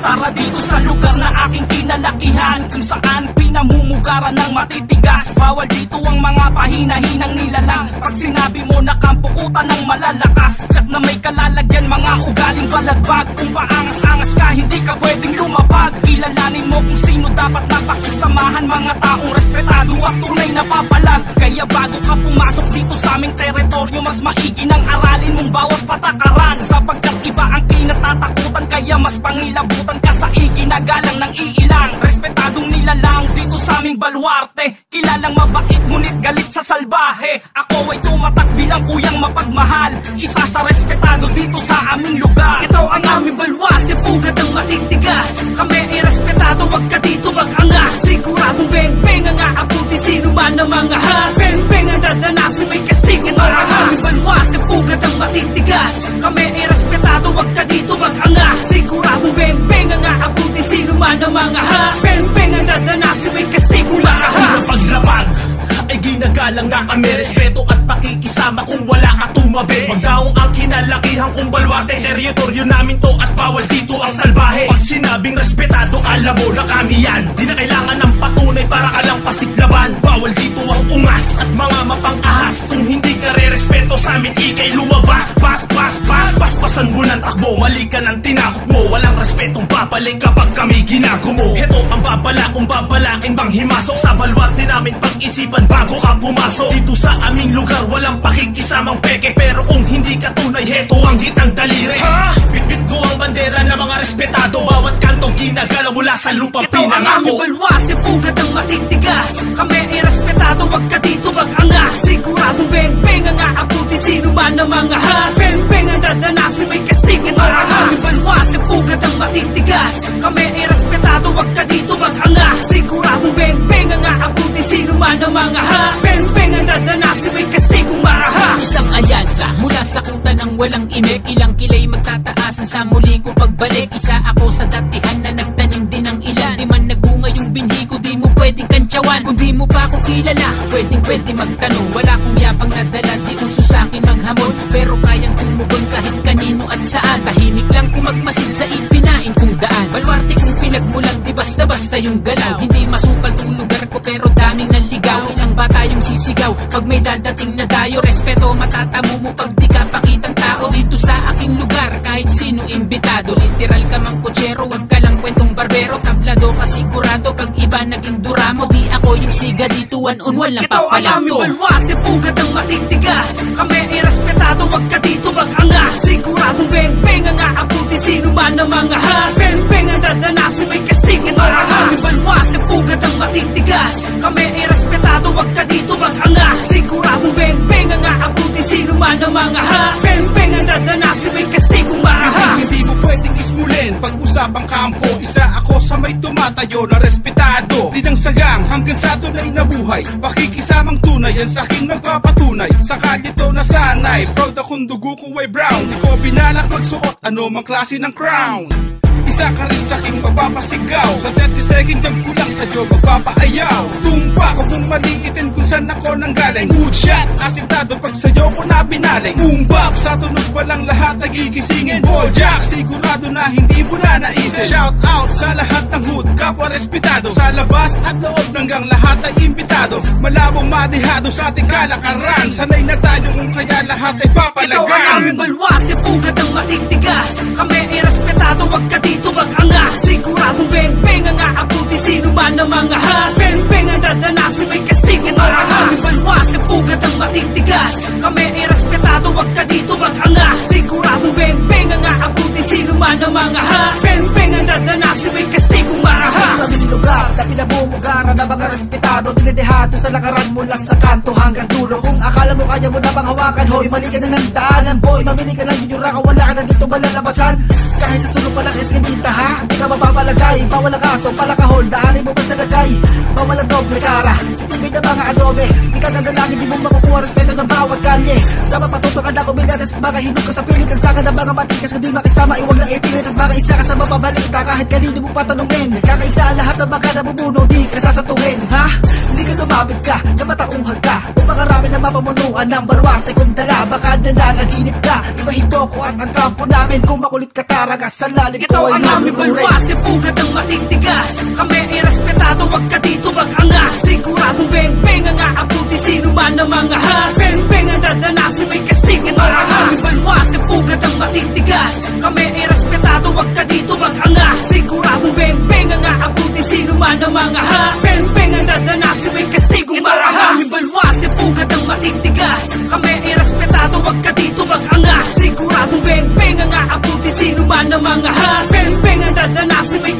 Tara dito sa lugar na aking kinalakihan, kung saan pinamumugaran ng matitigas. Bawal dito ang mga pahina-hinang nilalang. Pag sinabi mo na kampukutan ng malalakas, tsak na may kalalagyan mga ugaling balagbag. Kung paangas-angas ka, hindi ka pwedeng lumapag. Kilalanin mo kung sino dapat napakisamahan, mga taong respetado at tunay na papalag. Kaya bago ka pumasok dito sa aming teritoryo, mas maigi nang aralin mong bawat patakaran, sapagkat iba ang kinatatakutan. Kaya mas pangilabutan ka sa iginagalang ng iilang respetadong nilalang dito sa aming baluarte. Kilalang mabait ngunit galit sa salbahe. Ako ay tumatak bilang kuyang mapagmahal, isa sa respetado dito sa aming lugar. Ito ang aming baluarte, pugad ang matitigas. Kami ay respetado, wag ka dito mag-angas. Siguradong beng-beng ang aabuti sino man ang mga has. Beng-beng ang dadanasin, may kastigo na ang aming baluarte, pugad ang matitigas. Kami ay respetado, wag ka dito mag-angas. Siguradong beng-beng ang aabuti sino man ang mga has. Beng-beng ang dadanasin, may kastigo na ang has. Paglabag ay ginagalang na kami, respeto at pakikisama kung wala ka tumabi. Magdaong ang kinalakihan kong baluarte, teritoryo namin to at bawal dito ang salbahe. Pag sinabing respetado, alam mo na kami yan. Di na kailangan ng patunay para ka lang pasiglaban. Bawal dito ang ungas at mga mapang-ahas. Kung hindi ka re-respeto sa amin, ikay lumabas. Paspasan mo ng takbo, mali ka ng tinakot mo. Walang respetong babalik kapag kami ginagumo. Heto ang babala kung babalakin bang himasok sa baluarte namin, pag-isipan bago ka pumasok. Dito sa aming lugar, walang pakikisamang peke. Pero kung hindi ka tunay, heto ang hitang daliri. Bitbit ko ang bandera ng mga respetado, bawat kantong ginagalaw mula sa lupang pinangako. Ito ang aming baluarte, pugad ang matitigas. Kami ay respetado, wag ka dito mag-angas. Siguradong beng-beng ang aabuti sino man ang mga has. Beng-beng ang dadanasin, may kastigo na ang aming baluarte, pugad ang matitigas. Kami ay respetado, wag ka dito mag-angas. Siguradong beng-beng ang aabuti sino man ang mga has. Beng-beng ang dadanasin, may kastigo marahas. Isang alyansa mula sa kuta ng walang imik, ilang kilay magtataasan sa muli ko pagbalik. Isa ako sa datihan na nagtanim din ng ilan. Di man nagbunga yung binhi ko, di mo pwedeng kantsawan. Kung di mo pa ako kilala, pwedeng magtanong. Wala kong yapang nadala, di uso sa'kin maghamon. Pero kayang tumugon kahit kanino at saan. Tahimik lang kung magmasid sa ipinain kong daan. Baluarte kung pinagmulan, di basta-basta yung galaw. Hindi masukal tong lugar ko pero daming naligaw. Ilang bata yung sisigaw pag may dadating na dayo. Respeto matatamo mo pag di ka pakitang tao. Dito sa aking lugar kahit sino imbitado. Literal ka mang kutsero, wag ka lang kwentong barbero. Tablado ka sigurado pag iba naging duramo. Di ako yung siga dito, one-on-one lang papalanto. Ito ang aming baluarte, pugad ang matitigas. Kami ay respetado, wag ka dito mag-angas. Siguradong beng-beng ang aabuti sino man ang mga has. Beng-beng ang dadanasin, may kastigo na ang aming baluarte, pugad ang matitigas. Kami ay respetado, wag ka dito mag-angas. Siguradong beng-beng ang aabuti sino man ang mga has. Beng-beng ang dadanasin, may kastigo marahas. Hindi mo pwedeng ismulin pag-usapang kampo. Isa ako sa may tumatayo na respetado. Di nang sagang hanggang sa tunay na buhay. Pakikisamang tunay yan sa aking nagpapatunay. Sa kalito na sanay, proud akong dugo ko ay brown. Di ko binalak magsuot ano mang klase ng crown. Isa ka rin sa aking magpapasigaw. Sa 30 seconds jump ko lang sa Diyo magpapaayaw. Tumpa ko kung maliitin kung saan ako nanggaling. Good shot, asintado pag sa'yo ko na binaling. Boom bap, sa tunog walang lahat nagigisingin. Ball jack, sigurado na hindi mo na naisip. Shout out sa lahat ng hood, kapwa respetado. Sa labas at loob hanggang lahat ay imbitado. Malabong madihado sa ating kalakaran. Sanay na tayo kung kaya lahat ay papalagan. Ito ang aming baluarte, pugad ang matitigas. Kami ay respetado, wag ka dito mag-angas. Siguradong beng-beng ang aabuti sino man ang mga has. Beng-beng ang dadanasin, may kastigo na ang aming baluarte, pugad ang matitigas. Kami ay respetado, wag ka dito mag-angas. Siguradong beng-beng ang aabuti sino man ang mga has. Beng-beng ang dadanasin, may kastigo marahas. Sa aming lugar na pinamumugaran na mga respetado, dinidehado sa lakaran mula sa kanto hanggang dulo. Kung akala mo kaya mo na bang hawakan, hoy, mali ka na ng daanan, boy. Mamili ka ng yura ka, wala ka na dito malalabasan. Kahit sa sulong palakis ganita ha, di ka mapapalagay. Bawal ang kaso, palakahol, daanin mo pa sa lagay. Bawal ang doble kara, sa tibay na mga adobe. Di ka gagalangin, di mo makukuha respeto ng bawat kalye. Dapat patutukan na kumilatas, mga hinug ka sa pilit. Ang saka ng mga matikas, kundi makisama, iwag lang ipilit. At mga isa ka sa mapabalita, kahit kanino mo patanungin. Kakaisa lahat ng mga nabubuno, di ka sasatuhin ha? Hindi ka lumapit ka, na matauhag ka. O makarami na ng mapamunuan ng baluarte kong dala. Baka nananaginip ka, ibahin ko at ang kampo namin. Kung makulit ka taragas sa lalim Ito ko ay ang aming baluarte, pugad ng matitigas. Kami ay respetado, wag ka dito mag-angas. Siguradong beng-beng ang aabuti, sino man ang mga has. Beng-beng ang dadanasin, may kastigo marahas. Aming baluarte, pugad ng matitigas. Kami ay respetado, wag ka dito mag-angas. Siguradong beng-beng ang aabuti, sino man ang mga has. Beng-beng ang dadanasin, may kastigo marahas. Aming baluarte, pugad ng matitigas. Kami ay respetado, wag ka dito mag-angas. Siguradong beng-beng ang aabuti, sino man ang mga has. Beng-beng ang dadanasin, may